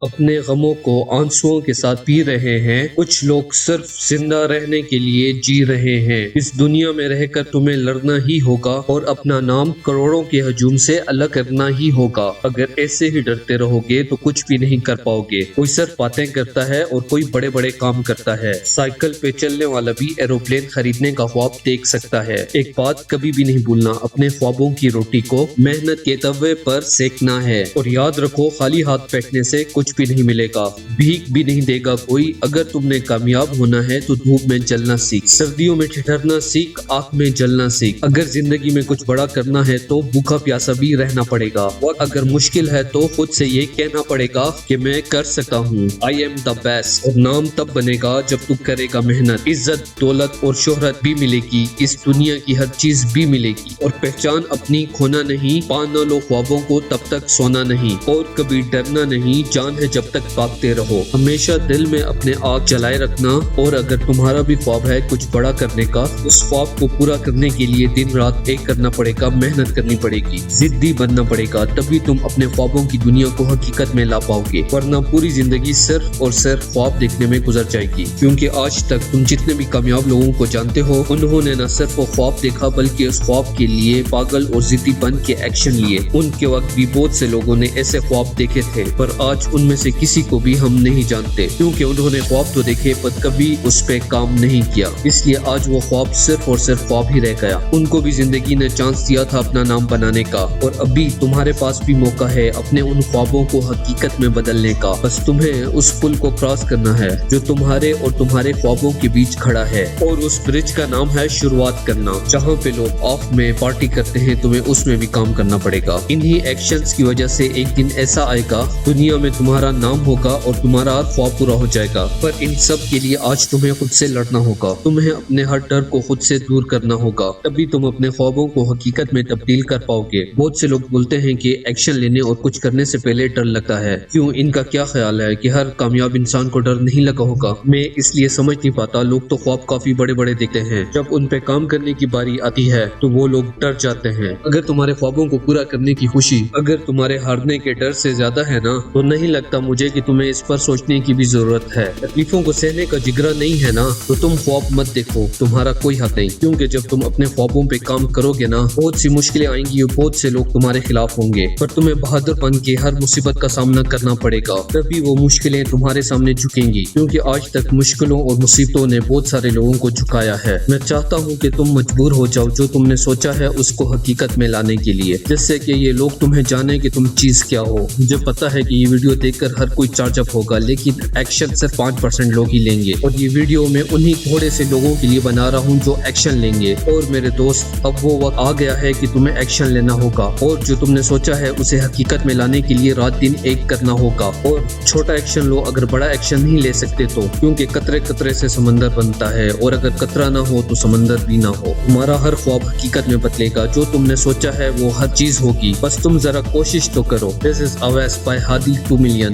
اپنے غموں کو آنسوؤں کے ساتھ پی رہے ہیں، کچھ لوگ صرف زندہ رہنے کے لیے جی رہے ہیں۔ اس دنیا میں رہ کر تمہیں لڑنا ہی ہوگا اور اپنا نام کروڑوں کے ہجوم سے الگ کرنا ہی ہوگا۔ اگر ایسے ہی ڈرتے رہو گے تو کچھ بھی نہیں کر پاؤ گے۔ کوئی صرف باتیں کرتا ہے اور کوئی بڑے بڑے کام کرتا ہے۔ سائیکل پہ چلنے والا بھی ایروپلین خریدنے کا خواب دیکھ سکتا ہے۔ ایک بات کبھی بھی نہیں بھولنا، اپنے خوابوں کی روٹی کو محنت کے توے پر سیکنا ہے، اور یاد رکھو خالی ہاتھ بیٹھنے سے کچھ بھی نہیں ملے گا، بھیک بھی نہیں دے گا کوئی۔ اگر تم نے کامیاب ہونا ہے تو دھوپ میں چلنا سیکھ، سردیوں میں ٹھٹھرنا سیکھ، آگ میں جلنا سیکھ۔ اگر زندگی میں کچھ بڑا کرنا ہے تو بھوکا پیاسا بھی رہنا پڑے گا، اور اگر مشکل ہے تو خود سے یہ کہنا پڑے گا کہ میں کر سکتا ہوں، آئی ایم دا بیسٹ۔ اور نام تب بنے گا جب تو کرے گا محنت۔ عزت، دولت اور شہرت بھی ملے گی، اس دنیا کی ہر چیز بھی ملے گی، اور پہچان اپنی کھونا نہیں، پا نہ لو خوابوں کو تب تک سونا نہیں، اور کبھی ڈرنا نہیں، جان ہے جب تک بھاگتے رہو۔ ہمیشہ دل میں اپنے آگ جلائے رکھنا، اور اگر تمہارا بھی خواب ہے کچھ بڑا کرنے کا، اس خواب کو پورا کرنے کے لیے دن رات ایک کرنا پڑے گا، محنت کرنی پڑے گی، ضدی بننا پڑے گا، تبھی تم اپنے خوابوں کی دنیا کو حقیقت میں لا پاؤ گے، ورنہ پوری زندگی صرف اور صرف خواب دیکھنے میں گزر جائے گی۔ کیونکہ آج تک تم جتنے بھی کامیاب لوگوں کو جانتے ہو، انہوں نے نہ صرف وہ خواب دیکھا بلکہ اس خواب کے لیے پاگل اور ضدی بن کے ایکشن لیے۔ ان کے وقت بھی بہت سے لوگوں نے ایسے خواب دیکھے تھے، پر آج ان میں سے کسی کو بھی ہم نہیں جانتے، کیونکہ انہوں نے خواب تو دیکھے پر کبھی اس پہ کام نہیں کیا، اس لیے آج وہ خواب صرف اور صرف خواب ہی رہ گیا۔ ان کو بھی زندگی نے چانس دیا تھا اپنا نام بنانے کا، اور ابھی تمہارے پاس بھی موقع ہے اپنے ان خوابوں کو حقیقت میں بدلنے کا۔ بس تمہیں اس پل کو کراس کرنا ہے جو تمہارے اور تمہارے خوابوں کے بیچ کھڑا ہے، اور اس برج کا نام ہے شروعات کرنا۔ جہاں پہ لوگ آف میں پارٹی کرتے ہیں، تمہیں اس میں بھی کام کرنا پڑے گا۔ انہی ایکشنز کی وجہ سے ایک دن ایسا آئے گا دنیا میں تمہارا نام ہوگا اور تمہارا خواب پورا ہو جائے گا، پر ان سب کے لیے آج تمہیں خود سے لڑنا ہوگا۔ تمہیں اپنے ہر ڈر کو خود سے دور کرنا ہوگا، تبھی تم اپنے خوابوں کو حقیقت میں تبدیل کر پاؤ گے۔ بہت سے لوگ بولتے ہیں کہ ایکشن لینے اور کچھ کرنے سے پہلے ڈر لگتا ہے، کیوں؟ ان کا کیا خیال ہے کہ ہر کامیاب انسان کو ڈر نہیں لگا ہوگا؟ میں اس لیے سمجھ نہیں پاتا، لوگ تو خواب کافی بڑے بڑے دیکھتے ہیں، جب ان پہ کام کرنے کی باری آتی ہے تو وہ لوگ ڈر جاتے ہیں۔ اگر تمہارے خوابوں کو پورا کرنے کی خوشی اگر تمہارے ہارنے کے ڈر سے زیادہ ہے نا، تو نہیں لگتا مجھے کہ تمہیں اس پر سوچنے کی بھی ضرورت ہے۔ تکلیفوں کو سہنے کا جگرا نہیں ہے نا، تو تم خواب مت دیکھو، تمہارا کوئی حق نہیں، کیونکہ جب تم اپنے خوابوں پہ کام کرو گے نا، بہت سی مشکلیں آئیں گی اور بہت سے لوگ تمہارے خلاف ہوں گے، پر تمہیں بہادر بن کے ہر مصیبت کا سامنا کرنا پڑے گا، تبھی وہ مشکلیں تمہارے سامنے جھکیں گی، کیونکہ آج تک مشکلوں اور مصیبتوں نے بہت سارے لوگوں کو جھکایا ہے۔ میں چاہتا ہوں کہ تم مجبور ہو جاؤ جو تم نے سوچا ہے اس کو حقیقت میں لانے کے لیے، جس سے کہ یہ لوگ تمہیں جانے کہ تم چیز کیا ہو۔ مجھے پتا ہے کہ یہ ویڈیو دیکھ کر ہر کوئی چارج اپ ہوگا، لیکن ایکشن صرف 5% لوگ ہی لیں گے، اور یہ ویڈیو میں انہی تھوڑے سے لوگوں کے لیے بنا رہا ہوں جو ایکشن لیں گے۔ اور میرے دوست، اب وہ وقت آ گیا ہے کہ تمہیں ایکشن لینا ہوگا، اور جو تم نے سوچا ہے اسے حقیقت میں لانے کے لیے رات دن ایک کرنا ہوگا، اور چھوٹا ایکشن لو اگر بڑا ایکشن نہیں لے سکتے تو، کیونکہ قطرے قطرے سے سمندر بنتا ہے، اور اگر قطرہ نہ ہو تو سمندر بھی نہ ہو۔ تمہارا ہر خواب حقیقت میں بدلے گا، جو تم نے سوچا ہے وہ ہر چیز ہوگی، بس تم ذرا کوشش تو کرو۔ This is Awais by Hadi 2 Million.